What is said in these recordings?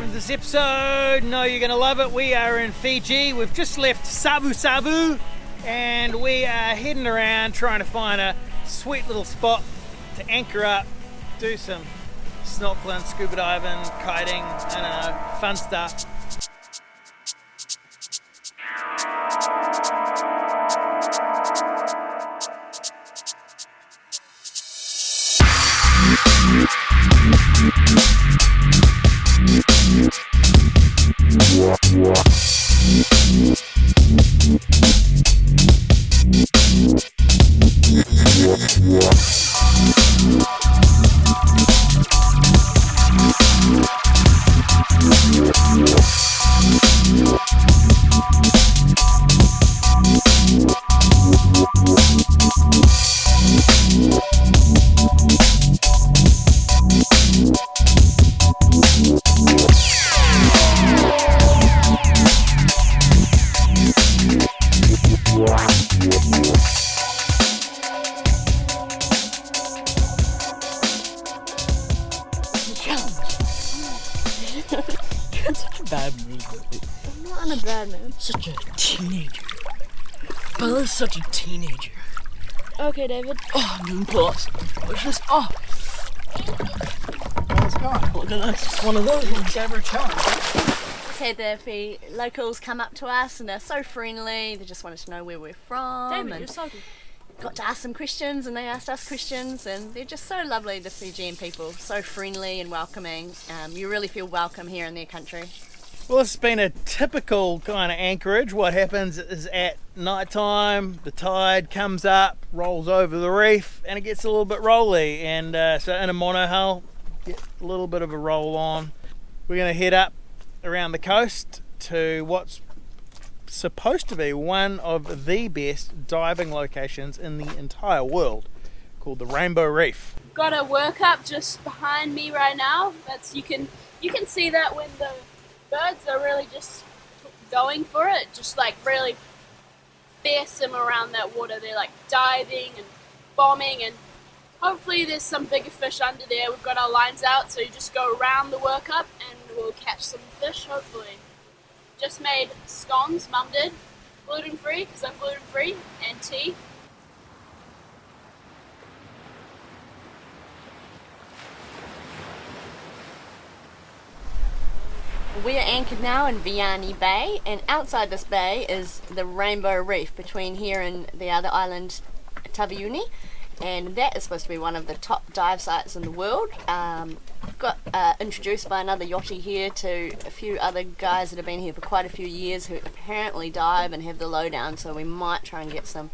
welcome to this episode. No, you're going to love it. We are in Fiji. We've just left Savu Savu and we are heading around trying to find a sweet little spot to anchor up, do some snorkeling, scuba diving, kiting, I don't know, fun stuff. Bad mood. I'm not in a bad mood. Such a teenager. Bella's such a teenager. Okay, David. Oh, I'm doing pull-ups. What's this? Oh! Bella's gone. Look at this. It's one of those ones ever challenged. Just had the locals come up to us and they're so friendly. They just wanted to know where we're from. David, you're so good. Got to ask them questions and they asked us questions, and they're just so lovely, the Fijian people. So friendly and welcoming. You really feel welcome here in their country. Well, this has been a typical kind of anchorage. What happens is at night time, the tide comes up, rolls over the reef, and it gets a little bit rolly. And so in a monohull, get a little bit of a roll on. We're going to head up around the coast to what's supposed to be one of the best diving locations in the entire world, called the Rainbow Reef. Got a workup just behind me right now. You can see that when the birds are really just going for it, just like really fearsome around that water. They're like diving and bombing, and hopefully there's some bigger fish under there. We've got our lines out, so you just go around the workup and we'll catch some fish, hopefully. Just made scones, Mum did, gluten-free because I'm gluten-free, and tea. We are anchored now in Vianney Bay, and outside this bay is the Rainbow Reef between here and the other island, Taveuni, and that is supposed to be one of the top dive sites in the world. Got introduced by another yachty here to a few other guys that have been here for quite a few years who apparently dive and have the lowdown, so we might try and get some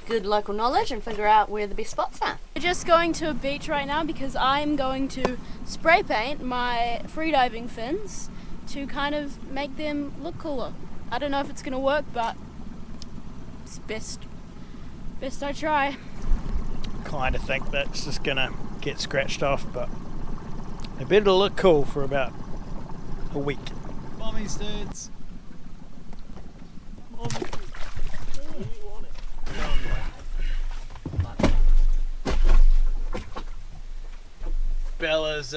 good local knowledge and figure out where the best spots are. We're just going to a beach right now because I'm going to spray paint my freediving fins to kind of make them look cooler. I don't know if it's going to work, but it's best I try. Kind of think that's just going to get scratched off, but it better look cool for about a week. Bombies, dudes. Bella's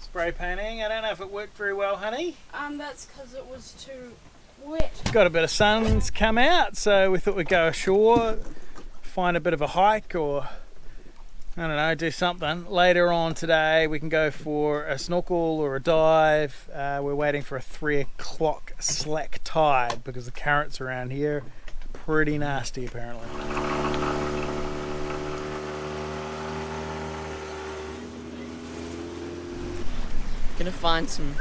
spray painting. I don't know if it worked very well, honey. That's because it was too wet. Got a bit of sun's come out, so we thought we'd go ashore, find a bit of a hike, or I don't know, do something. Later on today we can go for a snorkel or a dive. We're waiting for a 3 o'clock slack tide because the currents around here are pretty nasty apparently. Gonna find some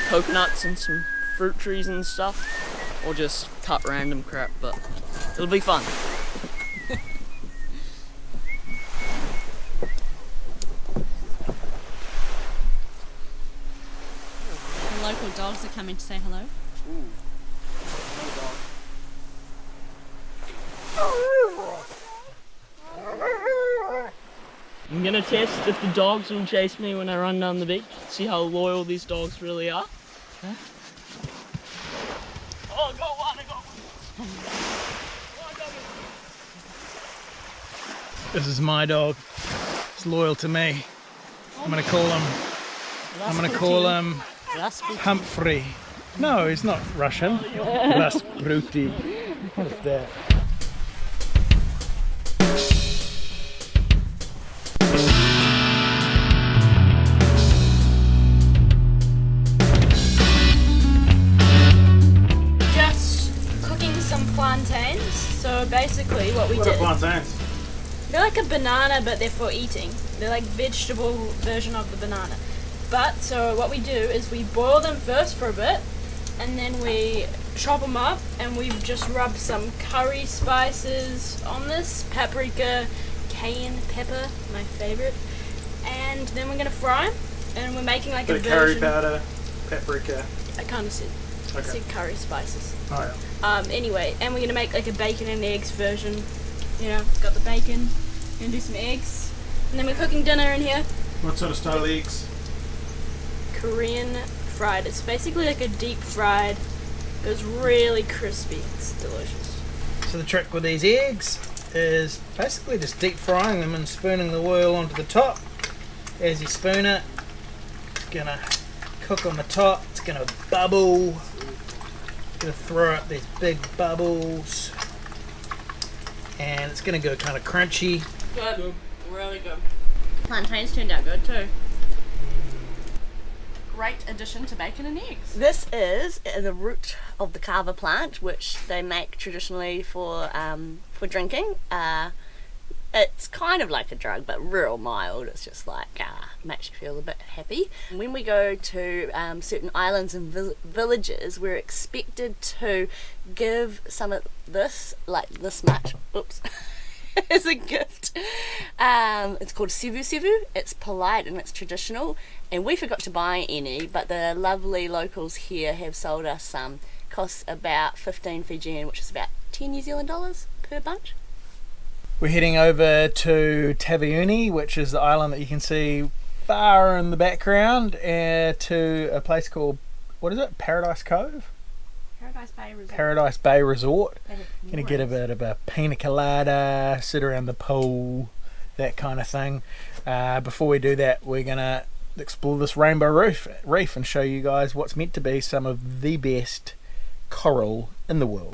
coconuts and some fruit trees and stuff, or just cut random crap, but it'll be fun. The local dogs are coming to say hello. I'm gonna test if the dogs will chase me when I run down the beach, see how loyal these dogs really are. Okay. Oh, I got one, I got one. This is my dog. It's loyal to me. I'm gonna call him Humphrey. No, he's not Russian. Rasputin. What is that? Just cooking some plantains. So basically what we What did. are plantains? They're like a banana, but they're for eating. They're like vegetable version of the banana. But so what we do is we boil them first for a bit, and then we chop them up, and we've just rubbed some curry spices on this, paprika, cayenne pepper, my favorite, and then we're gonna fry them, and we're making like a version. Curry powder, paprika. I kind of said curry spices. Oh yeah. Anyway, and we're gonna make like a bacon and eggs version. You know, it's got the bacon. We're gonna do some eggs, and then we're cooking dinner in here. What sort of style eggs? Korean fried. It's basically like a deep fried. It was really crispy. It's delicious. So the trick with these eggs is basically just deep frying them and spooning the oil onto the top. As you spoon it, it's gonna cook on the top. It's gonna bubble. It's gonna throw up these big bubbles, and it's gonna go kind of crunchy. Good. Really good. Plantains turned out good too. Great addition to bacon and eggs. This is the root of the kava plant, which they make traditionally for drinking. It's kind of like a drug, but real mild. It's just like makes you feel a bit happy. When we go to certain islands and villages, we're expected to give some of this, like this much. Oops. As a gift. It's called sevu sevu. It's polite and it's traditional, and we forgot to buy any, but the lovely locals here have sold us some. Costs about 15 Fijian, which is about 10 New Zealand dollars per bunch. We're heading over to Taveuni, which is the island that you can see far in the background, to a place called, what is it, Paradise Cove? Paradise Bay Resort. Gonna get a bit of a pina colada, sit around the pool, that kind of thing. Before we do that, we're gonna explore this rainbow reef and show you guys what's meant to be some of the best coral in the world.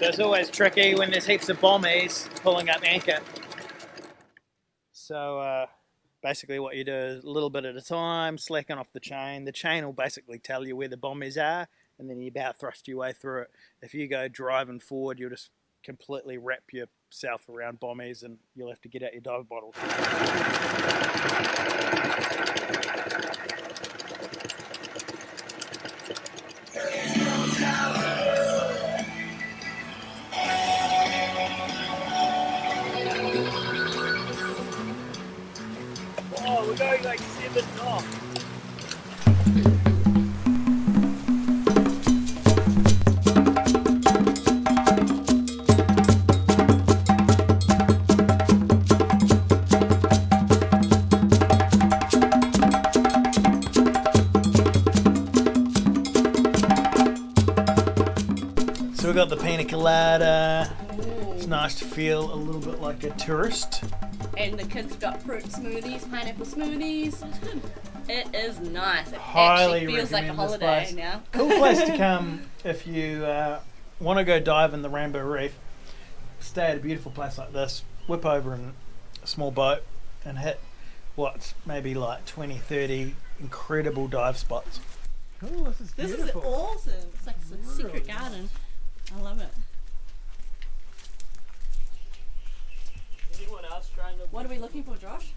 So it's always tricky when there's heaps of Bombies pulling up anchor. So basically what you do is a little bit at a time, slacken off the chain. The chain will basically tell you where the Bombies are, and then you about thrust your way through it. If you go driving forward, you'll just completely wrap yourself around Bombies, and you'll have to get out your dive bottles. Oh, we're going like 7 knots. So we got the pina colada. It's nice to feel a little bit like a tourist. And the kids got fruit smoothies, pineapple smoothies. It is nice. It Highly actually feels like a recommend this holiday place. now. Cool place to come if you want to go dive in the Rainbow Reef. Stay at a beautiful place like this. Whip over in a small boat and hit what's maybe like 20, 30 incredible dive spots. Oh, this is This beautiful. is awesome. It's like a secret garden. I love it. Anyone else trying to? What are we looking for, Josh?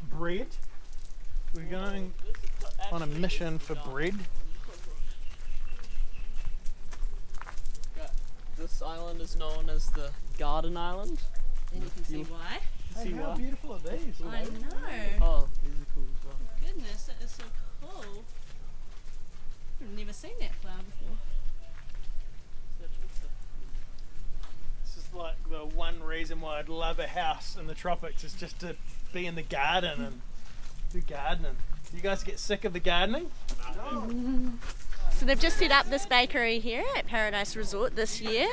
Bread. We're going on a mission for bread. This island is known as the Garden Island. And you can see why. Hey, how beautiful are these? I know. Oh, these are cool as well. Goodness, that is so cool. I've never seen that flower before. This is like the one reason why I'd love a house in the tropics is just to be in the garden and do gardening. Do you guys get sick of the gardening? No. So they've just set up this bakery here at Paradise Resort this year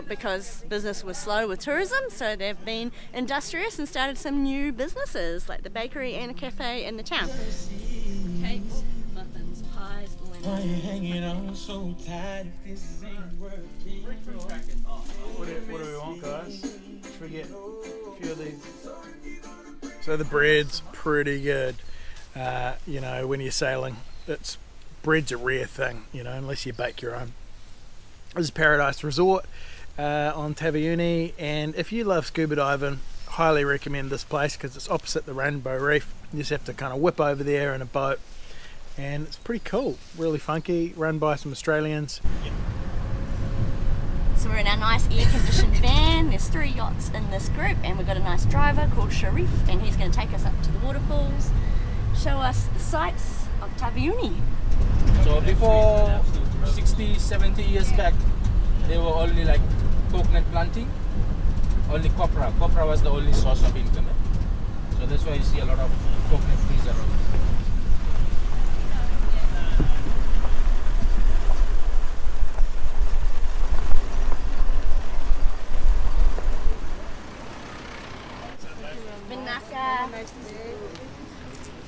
because business was slow with tourism, so they've been industrious and started some new businesses like the bakery and a cafe in the town. Cakes, muffins, pies, lemons. What do we want, guys? Should we get a few of these? So the bread's pretty good. You know, when you're sailing, bread's a rare thing, you know, unless you bake your own. This is Paradise Resort on Taveuni, and if you love scuba diving, highly recommend this place because it's opposite the Rainbow Reef. You just have to kind of whip over there in a boat, and it's pretty cool, really funky, run by some Australians. So we're in our nice air-conditioned van. There's 3 yachts in this group, and we've got a nice driver called Sharif, and he's going to take us up to the waterfalls, show us the sights of Taveuni. So before 60, 70 years back, they were only like coconut planting, only copra. Copra was the only source of income. So that's why you see a lot of coconut trees around.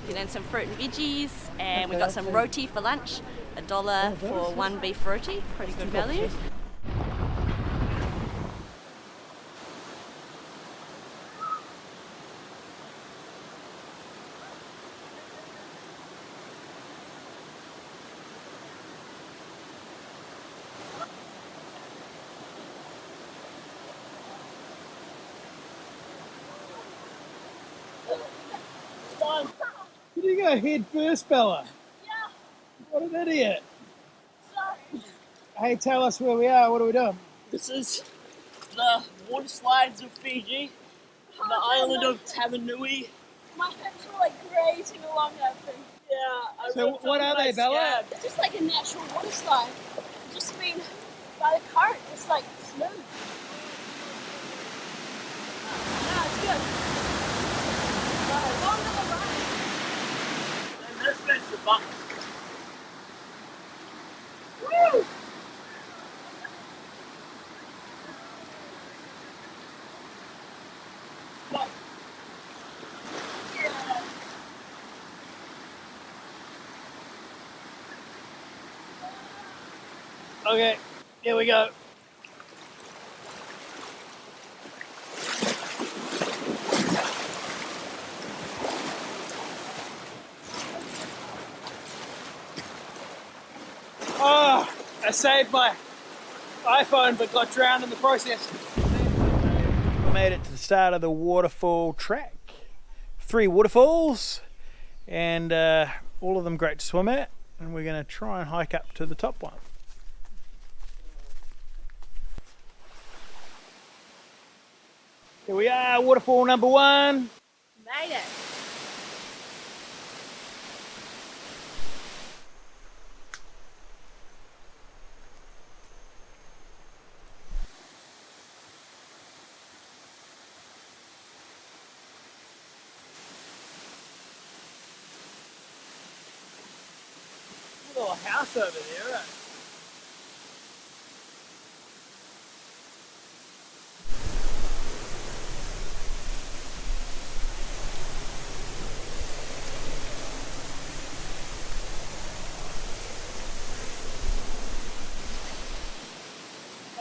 And then some fruit and veggies, and we got some roti for lunch, $1 for 1 beef roti, pretty good value. Did you go head first, Bella? Yeah, What an idiot. sorry. Hey, tell us where we are. What are we doing? This is the water slides of Fiji, the island of Taveuni. My hips were like grazing along that thing. Yeah, I So ripped what off are my they, Bella? It's just like a natural water slide. Just being by the current, it's like smooth. Yeah, it's good. Along to the right. And this makes the bucks. Woo! Okay, here we go. I saved my iPhone but got drowned in the process. We made it to the start of the waterfall track. 3 waterfalls, and all of them great to swim at, and we're going to try and hike up to the top one. Here we are, waterfall number 1. Made it. Little house over there, right?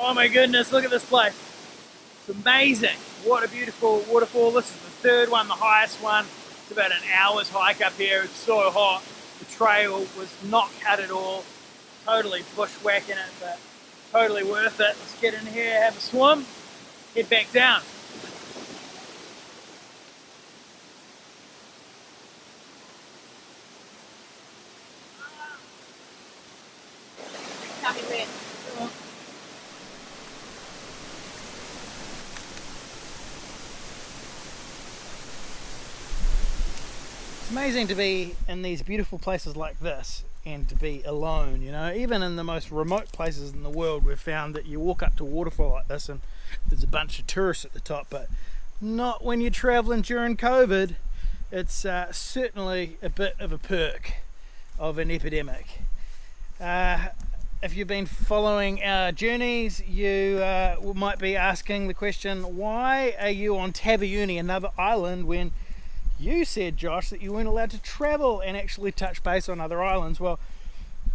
Oh my goodness, look at this place. It's amazing. What a beautiful waterfall. This is the 3rd one, the highest one. It's about an hour's hike up here. It's so hot. The trail was not cut at all. Totally bushwhacking it, but totally worth it. Let's get in here, have a swim, head back down. Tummy red. It's amazing to be in these beautiful places like this and to be alone, you know. Even in the most remote places in the world, we've found that you walk up to a waterfall like this and there's a bunch of tourists at the top, but not when you're traveling during COVID. It's certainly a bit of a perk of an epidemic. If you've been following our journeys, you might be asking the question, why are you on Taveuni, another island, when you said, Josh, that you weren't allowed to travel and actually touch base on other islands? Well,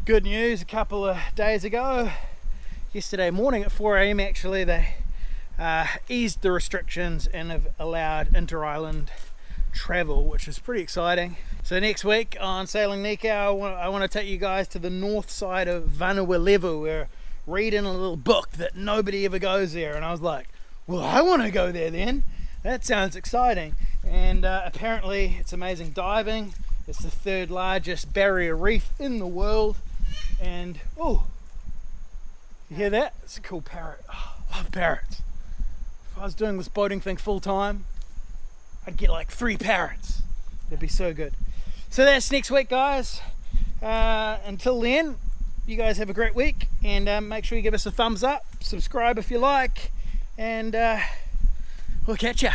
good news, a couple of days ago, yesterday morning at 4 AM actually, they eased the restrictions and have allowed inter-island travel, which is pretty exciting. So next week on Sailing Nikau, I want to take you guys to the north side of Vanuatu. We're reading a little book that nobody ever goes there, and I was like, well, I want to go there then. That sounds exciting. And apparently it's amazing diving. It's the 3rd largest barrier reef in the world. And oh, you hear that? It's a cool parrot. Oh, I love parrots. If I was doing this boating thing full time, I'd get like 3 parrots. It'd be so good. So that's next week, guys. Until then, you guys have a great week, and make sure you give us a thumbs up, subscribe if you like, and we'll catch ya.